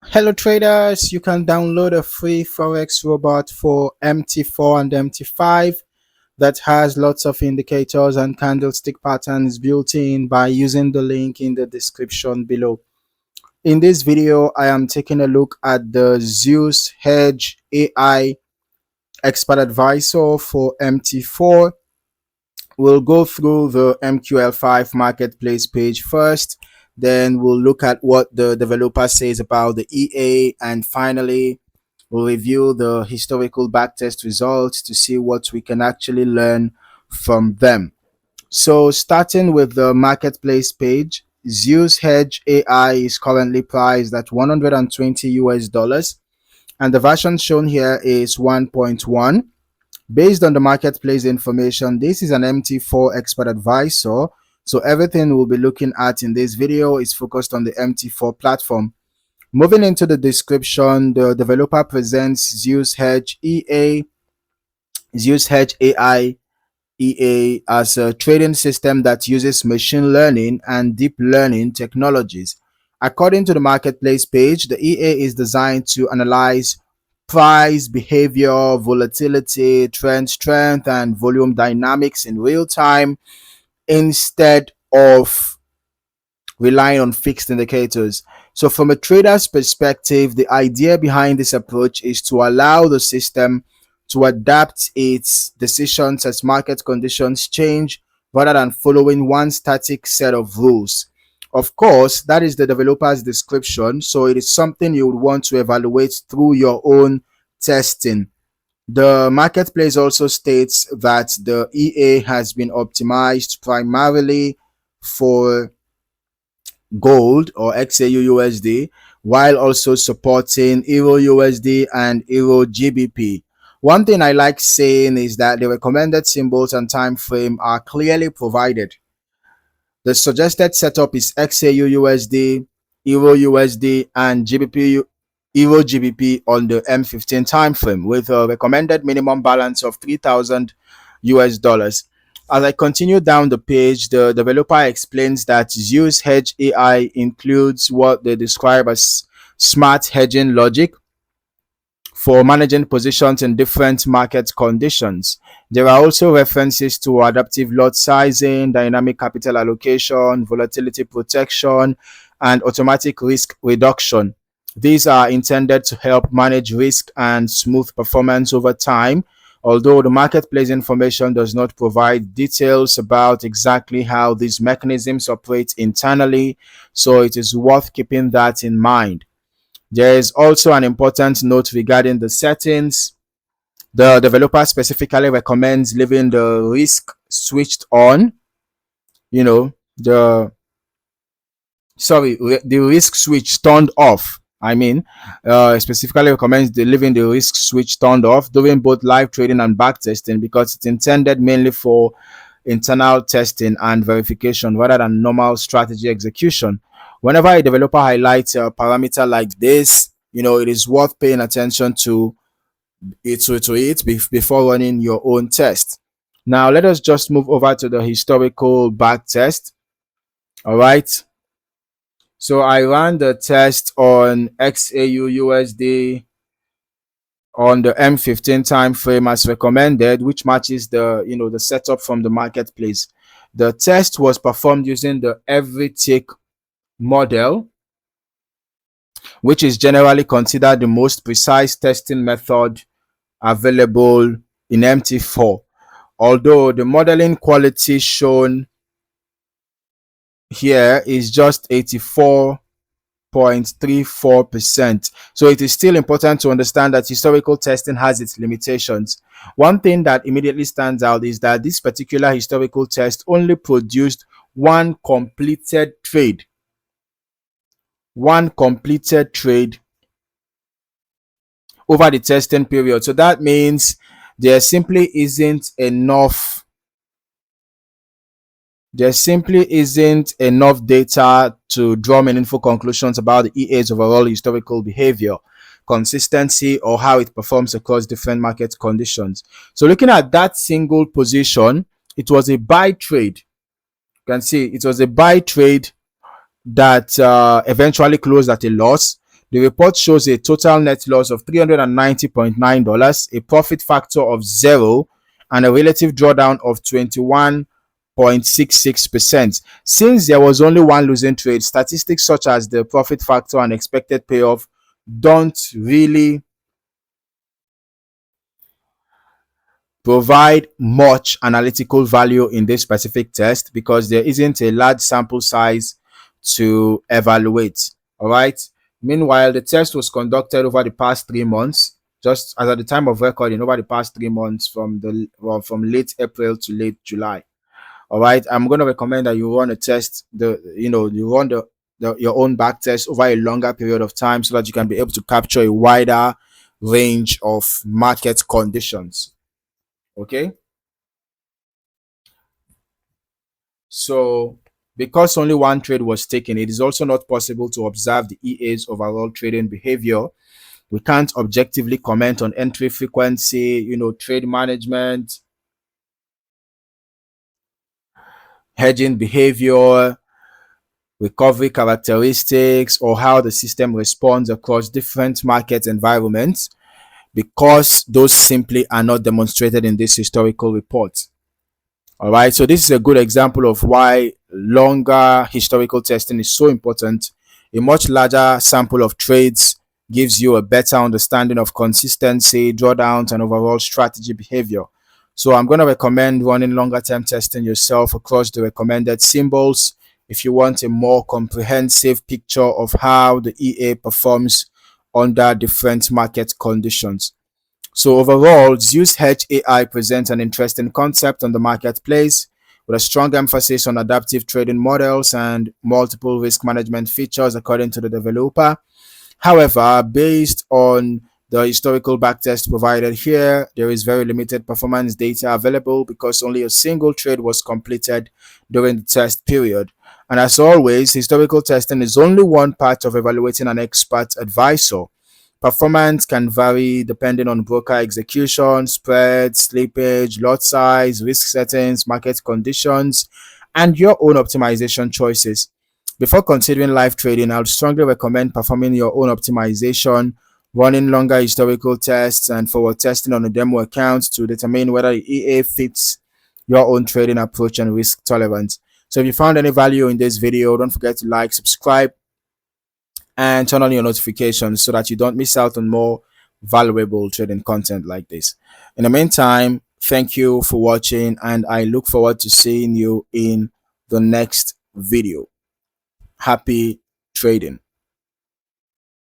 Hello traders, you can download a free Forex robot for MT4 and MT5 that has lots of indicators and candlestick patterns built in by using the link in the description below. In this video, I am taking a look at the Zeus Hedge AI Expert Advisor for MT4. We'll go through the MQL5 Marketplace page first. Then we'll look at what the developer says about the EA, and finally we'll review the historical backtest results to see what we can actually learn from them. So starting with the marketplace page, Zeus Hedge AI is currently priced at 120 US dollars, and the version shown here is 1.1. Based on the marketplace information, this is an MT4 expert advisor, so everything we'll be looking at in this video is focused on the MT4 platform. Moving into the description, the developer presents Zeus Hedge AI EA as a trading system that uses machine learning and deep learning technologies. According to the marketplace page, the EA is designed to analyze price behavior, volatility, trend strength, and volume dynamics in real time instead of relying on fixed indicators. So, from a trader's perspective, the idea behind this approach is to allow the system to adapt its decisions as market conditions change rather than following one static set of rules. Of course, that is the developer's description, so it is something you would want to evaluate through your own testing. The marketplace also states that the EA has been optimized primarily for gold or XAU USD, while also supporting Euro USD and Euro GBP. One thing I like saying is that the recommended symbols and time frame are clearly provided. The suggested setup is XAU USD, Euro USD, and Euro GBP on the M15 time frame with a recommended minimum balance of 3,000 US dollars. As I continue down the page, the developer explains that Zeus Hedge AI includes what they describe as smart hedging logic for managing positions in different market conditions. There are also references to adaptive lot sizing, dynamic capital allocation, volatility protection, and automatic risk reduction. These are intended to help manage risk and smooth performance over time, although the marketplace information does not provide details about exactly how these mechanisms operate internally, so it is worth keeping that in mind. There is also an important note regarding the settings. The developer specifically recommends leaving the risk switched on, you know, the risk switch turned off. Specifically recommends leaving the risk switch turned off during both live trading and back testing because it's intended mainly for internal testing and verification rather than normal strategy execution. Whenever a developer highlights a parameter like this, it is worth paying attention to it before running your own test. Now, let us just move over to the historical back test. All right. So I ran the test on XAU USD on the M15 time frame as recommended, which matches the setup from the marketplace. The test was performed using the every tick model, which is generally considered the most precise testing method available in MT4. Although the modeling quality shown here is just 84.34%. So it is still important to understand that historical testing has its limitations. One thing that immediately stands out is that this particular historical test only produced one completed trade. One completed trade over the testing period. So that means there simply isn't enough data to draw meaningful conclusions about the EA's overall historical behavior, consistency, or how it performs across different market conditions. So looking at that single position, it was a buy trade. You can see it was a buy trade that eventually closed at a loss. The report shows a total net loss of $390.9, a profit factor of 0, and a relative drawdown of 21.66%. Since there was only one losing trade, statistics such as the profit factor and expected payoff don't really provide much analytical value in this specific test because there isn't a large sample size to evaluate. All right. Meanwhile, the test was conducted over the past 3 months, just as at the time of recording, over the past 3 months from late April to late July. All right. I'm going to recommend that you run a test, you run your own back test over a longer period of time so that you can be able to capture a wider range of market conditions. Okay. So, because only one trade was taken, it is also not possible to observe the EA's overall trading behavior. We can't objectively comment on entry frequency, trade management, hedging behavior, recovery characteristics, or how the system responds across different market environments because those simply are not demonstrated in this historical report. All right, so this is a good example of why longer historical testing is so important. A much larger sample of trades gives you a better understanding of consistency, drawdowns, and overall strategy behavior. So I'm going to recommend running longer term testing yourself across the recommended symbols if you want a more comprehensive picture of how the EA performs under different market conditions. So overall, Zeus Hedge AI presents an interesting concept on the marketplace with a strong emphasis on adaptive trading models and multiple risk management features according to the developer. However, based on the historical backtest provided here, there is very limited performance data available because only a single trade was completed during the test period. And as always, historical testing is only one part of evaluating an expert advisor. Performance can vary depending on broker execution, spread, slippage, lot size, risk settings, market conditions, and your own optimization choices. Before considering live trading, I would strongly recommend performing your own optimization, running longer historical tests, and forward testing on a demo account to determine whether the EA fits your own trading approach and risk tolerance. So if you found any value in this video, don't forget to like, subscribe, and turn on your notifications so that you don't miss out on more valuable trading content like this. In the meantime, thank you for watching, and I look forward to seeing you in the next video. Happy trading.